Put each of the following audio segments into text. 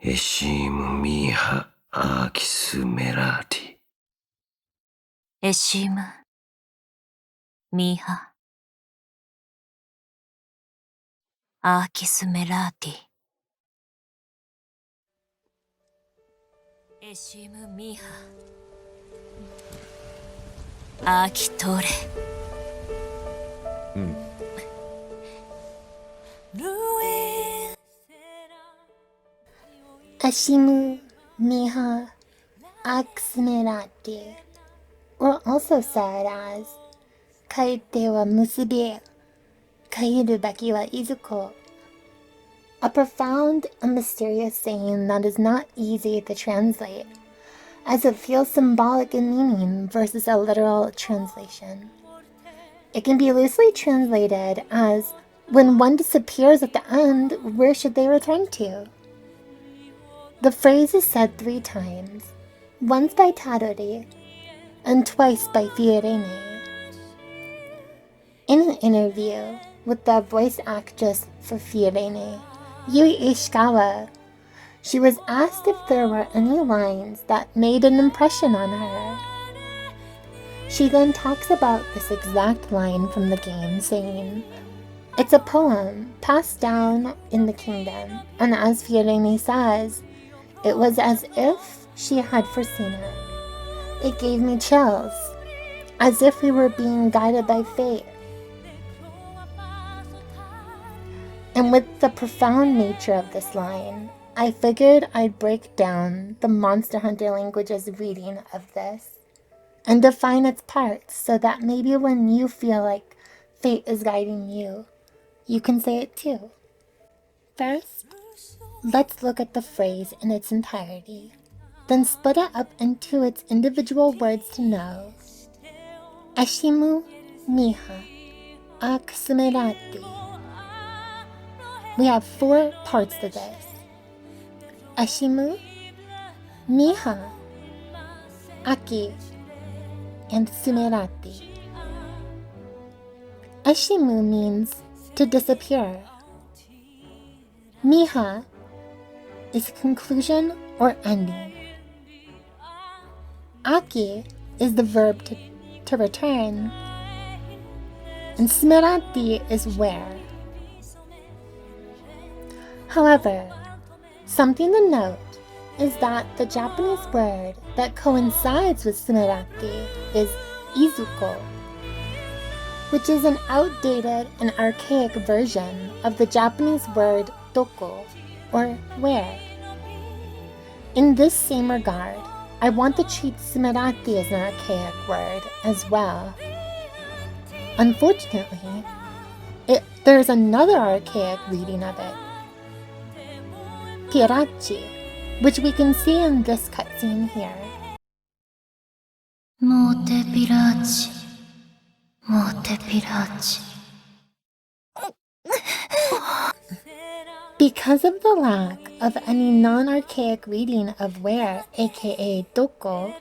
Eshimu Miha Sumerati. Eshimu, Miha, Sumerati. Eshimu, Miha, Tore. Eshimu, Miha, Sumerati, or also said as Kaite wa musubi, kairu beki wa izuko. A profound and mysterious saying that is not easy to translate, as it feels symbolic in meaning versus a literal translation. It can be loosely translated as, when one disappears at the end, where should they return to? The phrase is said 3 times, once by Tadori and twice by Fiorene. In an interview with the voice actress for Fiorene, Yui Ishikawa, she was asked if there were any lines that made an impression on her. She then talks about this exact line from the game, saying, "It's a poem passed down in the kingdom, and as Fiorene says, it was as if she had foreseen it. It gave me chills, as if we were being guided by fate." And with the profound nature of this line, I figured I'd break down the Monster Hunter language's reading of this and define its parts so that maybe when you feel like fate is guiding you, you can say it too. First, let's look at the phrase in its entirety, then split it up into its individual words to know. Eshimu, Miha, Sumerati. We have 4 parts to this. Eshimu, Miha, Aki, and Sumerati. Eshimu means to disappear. Miha is conclusion or ending. Aki is the verb to return. And Sumerati is where. However, something to note is that the Japanese word that coincides with Sumerati is izuko, which is an outdated and archaic version of the Japanese word doko, or where. In this same regard, I want to treat Sumerati as an archaic word as well. Unfortunately, there's another archaic reading of it, Pirachi, which we can see in this cutscene here. Mote pirachi, mote pirachi. Because of the lack of any non-archaic reading of where, aka doko,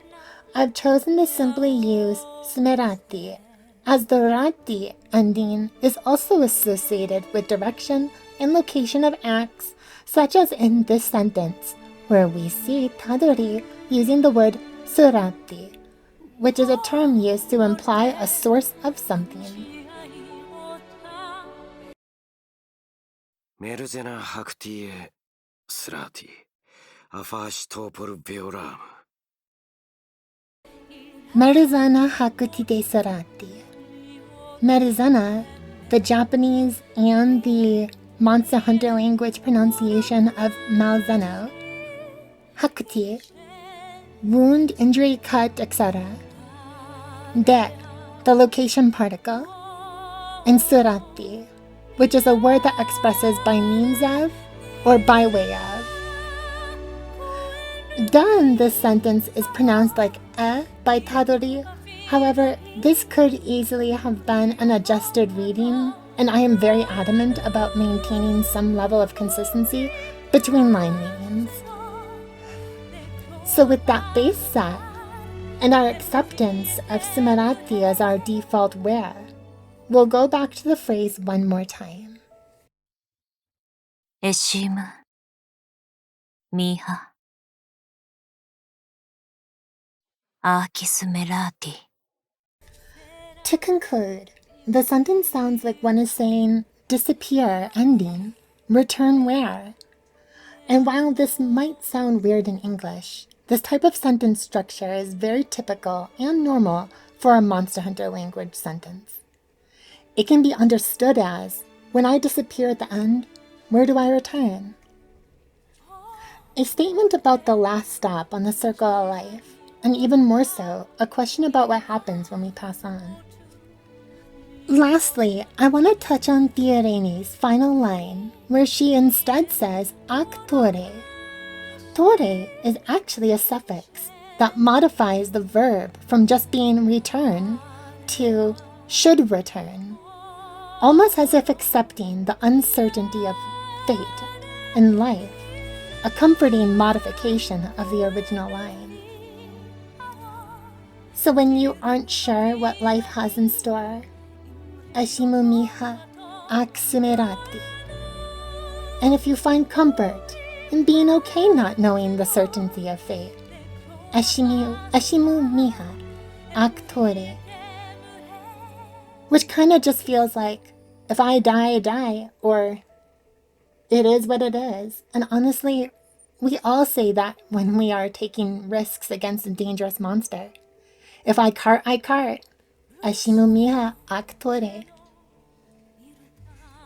I've chosen to simply use Sumerati, as the Rati ending is also associated with direction and location of acts, such as in this sentence, where we see Tadori using the word Surati, which is a term used to imply a source of something. Malzeno hakti Surati. Afash topor beoram. Malzeno hakti de Surati. Malzeno, the Japanese and the Monster Hunter language pronunciation of Malzeno. Hakti, wound, injury, cut, etc. De, the location particle. And Surati, which is a word that expresses by means of or by way of. Da in this sentence is pronounced like by Tadori. However, this could easily have been an adjusted reading, and I am very adamant about maintaining some level of consistency between line readings. So with that base set, and our acceptance of Sumerati as our default where, we'll go back to the phrase one more time. Eshimu, Miha. Sumerati. To conclude, the sentence sounds like one is saying, disappear, ending, return where? And while this might sound weird in English, this type of sentence structure is very typical and normal for a Monster Hunter language sentence. It can be understood as, when I disappear at the end, where do I return? A statement about the last stop on the circle of life, and even more so, a question about what happens when we pass on. Lastly, I want to touch on Fiorini's final line, where she instead says actore. Tore is actually a suffix that modifies the verb from just being return to should return, almost as if accepting the uncertainty of fate in life, a comforting modification of the original line. So when you aren't sure what life has in store, Eshimu Miha Sumerati. And if you find comfort in being okay not knowing the certainty of fate, Eshimu Miha Tore. Which kind of just feels like, if I die, I die, or it is what it is. And honestly, we all say that when we are taking risks against a dangerous monster. If I cart, I cart. Eshimu Miha Tore.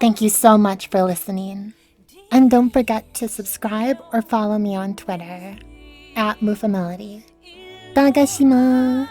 Thank you so much for listening. And don't forget to subscribe or follow me on Twitter @MufaMelody. Tagashima!